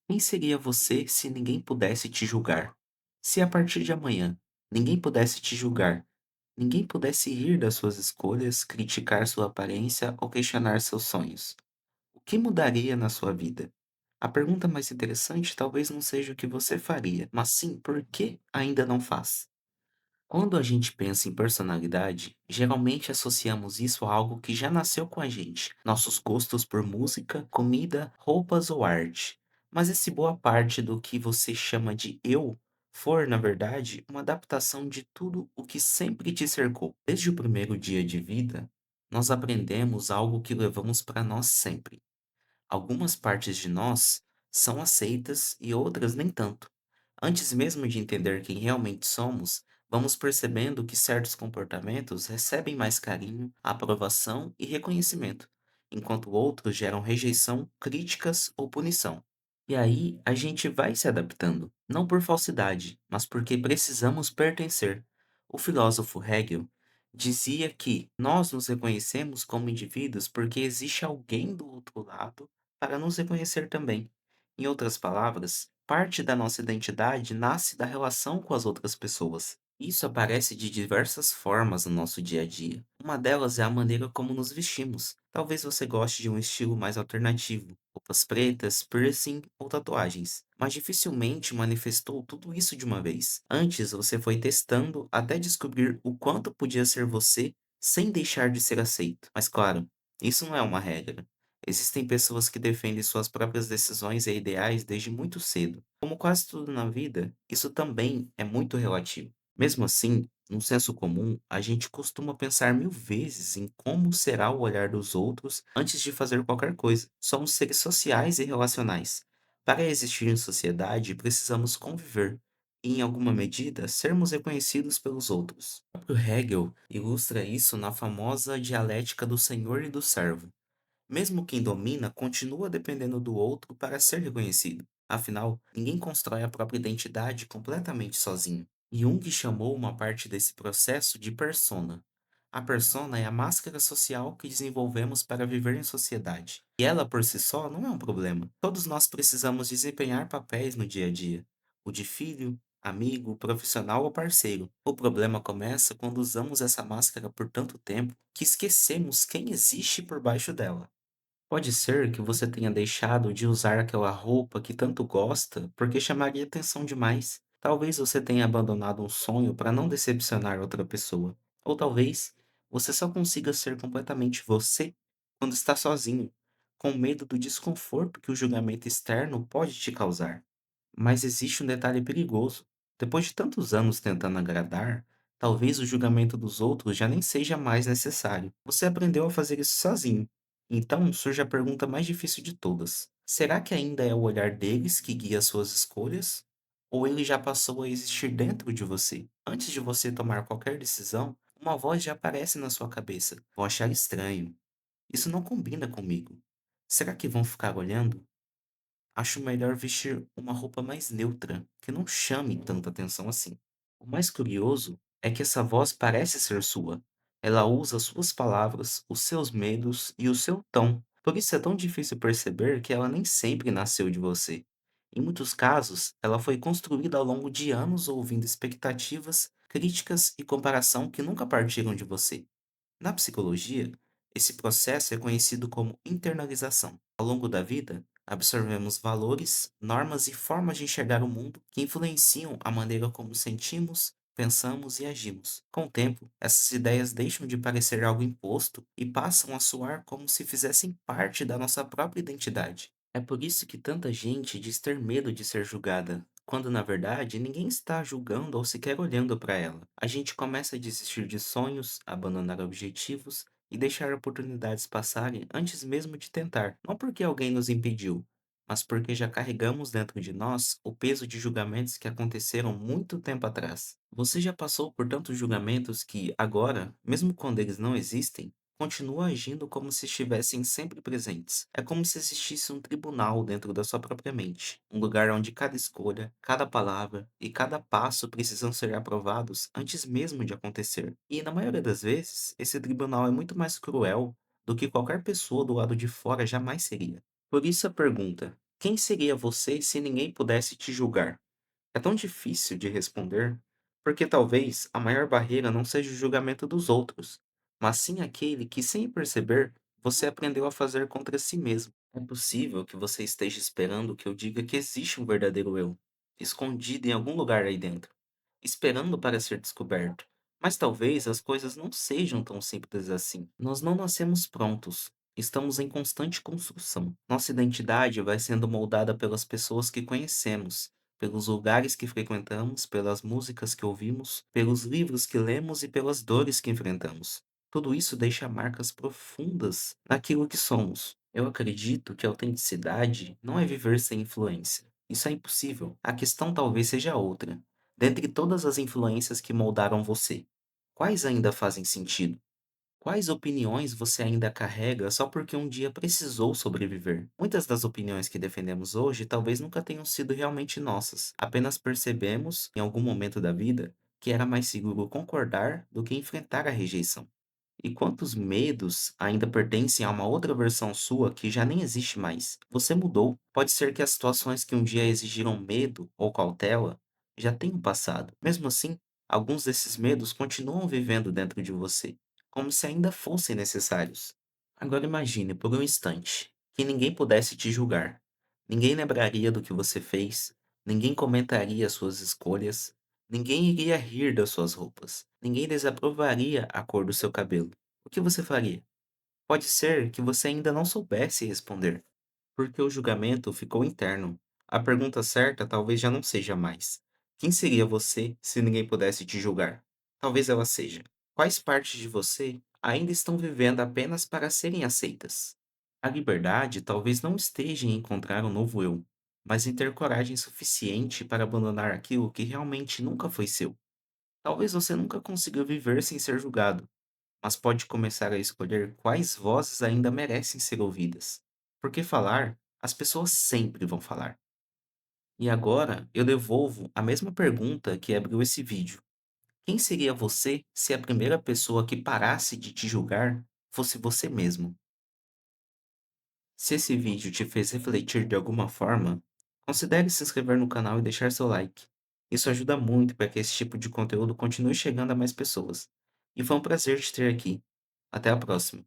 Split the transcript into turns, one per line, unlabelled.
Quem seria você se ninguém pudesse te julgar? Se a partir de amanhã ninguém pudesse te julgar, ninguém pudesse rir das suas escolhas, criticar sua aparência ou questionar seus sonhos, o que mudaria na sua vida? A pergunta mais interessante talvez não seja o que você faria, mas sim por que ainda não faz. Quando a gente pensa em personalidade, geralmente associamos isso a algo que já nasceu com a gente, nossos gostos por música, comida, roupas ou arte. Mas e se boa parte do que você chama de eu for, na verdade, uma adaptação de tudo o que sempre te cercou? Desde o primeiro dia de vida, nós aprendemos algo que levamos para nós sempre. Algumas partes de nós são aceitas e outras nem tanto. Antes mesmo de entender quem realmente somos, vamos percebendo que certos comportamentos recebem mais carinho, aprovação e reconhecimento, enquanto outros geram rejeição, críticas ou punição. E aí a gente vai se adaptando, não por falsidade, mas porque precisamos pertencer. O filósofo Hegel dizia que nós nos reconhecemos como indivíduos porque existe alguém do outro lado para nos reconhecer também. Em outras palavras, parte da nossa identidade nasce da relação com as outras pessoas. Isso aparece de diversas formas no nosso dia a dia. Uma delas é a maneira como nos vestimos. Talvez você goste de um estilo mais alternativo, roupas pretas, piercing ou tatuagens, mas dificilmente manifestou tudo isso de uma vez. Antes você foi testando até descobrir o quanto podia ser você sem deixar de ser aceito. Mas claro, isso não é uma regra. Existem pessoas que defendem suas próprias decisões e ideais desde muito cedo. Como quase tudo na vida, isso também é muito relativo. Mesmo assim, no senso comum, a gente costuma pensar mil vezes em como será o olhar dos outros antes de fazer qualquer coisa. Somos seres sociais e relacionais. Para existir em sociedade, precisamos conviver e, em alguma medida, sermos reconhecidos pelos outros. O próprio Hegel ilustra isso na famosa dialética do senhor e do servo. Mesmo quem domina continua dependendo do outro para ser reconhecido. Afinal, ninguém constrói a própria identidade completamente sozinho. Jung chamou uma parte desse processo de persona. A persona é a máscara social que desenvolvemos para viver em sociedade. E ela por si só não é um problema. Todos nós precisamos desempenhar papéis no dia a dia. O de filho, amigo, profissional ou parceiro. O problema começa quando usamos essa máscara por tanto tempo que esquecemos quem existe por baixo dela. Pode ser que você tenha deixado de usar aquela roupa que tanto gosta porque chamaria atenção demais. Talvez você tenha abandonado um sonho para não decepcionar outra pessoa. Ou talvez você só consiga ser completamente você quando está sozinho, com medo do desconforto que o julgamento externo pode te causar. Mas existe um detalhe perigoso. Depois de tantos anos tentando agradar, talvez o julgamento dos outros já nem seja mais necessário. Você aprendeu a fazer isso sozinho. Então surge a pergunta mais difícil de todas: será que ainda é o olhar deles que guia suas escolhas? Ou ele já passou a existir dentro de você? Antes de você tomar qualquer decisão, uma voz já aparece na sua cabeça. Vou achar estranho. Isso não combina comigo. Será que vão ficar olhando? Acho melhor vestir uma roupa mais neutra, que não chame tanta atenção assim. O mais curioso é que essa voz parece ser sua. Ela usa suas palavras, os seus medos e o seu tom. Por isso é tão difícil perceber que ela nem sempre nasceu de você. Em muitos casos, ela foi construída ao longo de anos ouvindo expectativas, críticas e comparação que nunca partiram de você. Na psicologia, esse processo é conhecido como internalização. Ao longo da vida, absorvemos valores, normas e formas de enxergar o mundo que influenciam a maneira como sentimos, pensamos e agimos. Com o tempo, essas ideias deixam de parecer algo imposto e passam a soar como se fizessem parte da nossa própria identidade. É por isso que tanta gente diz ter medo de ser julgada, quando na verdade ninguém está julgando ou sequer olhando para ela. A gente começa a desistir de sonhos, abandonar objetivos e deixar oportunidades passarem antes mesmo de tentar, não porque alguém nos impediu, mas porque já carregamos dentro de nós o peso de julgamentos que aconteceram muito tempo atrás. Você já passou por tantos julgamentos que, agora, mesmo quando eles não existem, continua agindo como se estivessem sempre presentes. É como se existisse um tribunal dentro da sua própria mente, um lugar onde cada escolha, cada palavra e cada passo precisam ser aprovados antes mesmo de acontecer. E na maioria das vezes, esse tribunal é muito mais cruel do que qualquer pessoa do lado de fora jamais seria. Por isso a pergunta: Quem seria você se ninguém pudesse te julgar? É tão difícil de responder, porque talvez a maior barreira não seja o julgamento dos outros, mas sim aquele que, sem perceber, você aprendeu a fazer contra si mesmo. É possível que você esteja esperando que eu diga que existe um verdadeiro eu, escondido em algum lugar aí dentro, esperando para ser descoberto. Mas talvez as coisas não sejam tão simples assim. Nós não nascemos prontos. Estamos em constante construção. Nossa identidade vai sendo moldada pelas pessoas que conhecemos, pelos lugares que frequentamos, pelas músicas que ouvimos, pelos livros que lemos e pelas dores que enfrentamos. Tudo isso deixa marcas profundas naquilo que somos. Eu acredito que a autenticidade não é viver sem influência. Isso é impossível. A questão talvez seja outra. Dentre todas as influências que moldaram você, quais ainda fazem sentido? Quais opiniões você ainda carrega só porque um dia precisou sobreviver? Muitas das opiniões que defendemos hoje talvez nunca tenham sido realmente nossas. Apenas percebemos, em algum momento da vida, que era mais seguro concordar do que enfrentar a rejeição. E quantos medos ainda pertencem a uma outra versão sua que já nem existe mais? Você mudou. Pode ser que as situações que um dia exigiram medo ou cautela já tenham passado. Mesmo assim, alguns desses medos continuam vivendo dentro de você, como se ainda fossem necessários. Agora imagine por um instante que ninguém pudesse te julgar. Ninguém lembraria do que você fez, ninguém comentaria suas escolhas, ninguém iria rir das suas roupas, ninguém desaprovaria a cor do seu cabelo. O que você faria? Pode ser que você ainda não soubesse responder, porque o julgamento ficou interno. A pergunta certa talvez já não seja mais: quem seria você se ninguém pudesse te julgar? Talvez ela seja: quais partes de você ainda estão vivendo apenas para serem aceitas? A liberdade talvez não esteja em encontrar um novo eu, mas em ter coragem suficiente para abandonar aquilo que realmente nunca foi seu. Talvez você nunca consiga viver sem ser julgado, mas pode começar a escolher quais vozes ainda merecem ser ouvidas. Porque falar, as pessoas sempre vão falar. E agora eu devolvo a mesma pergunta que abriu esse vídeo. Quem seria você se a primeira pessoa que parasse de te julgar fosse você mesmo? Se esse vídeo te fez refletir de alguma forma, considere se inscrever no canal e deixar seu like. Isso ajuda muito para que esse tipo de conteúdo continue chegando a mais pessoas. E foi um prazer te ter aqui. Até a próxima.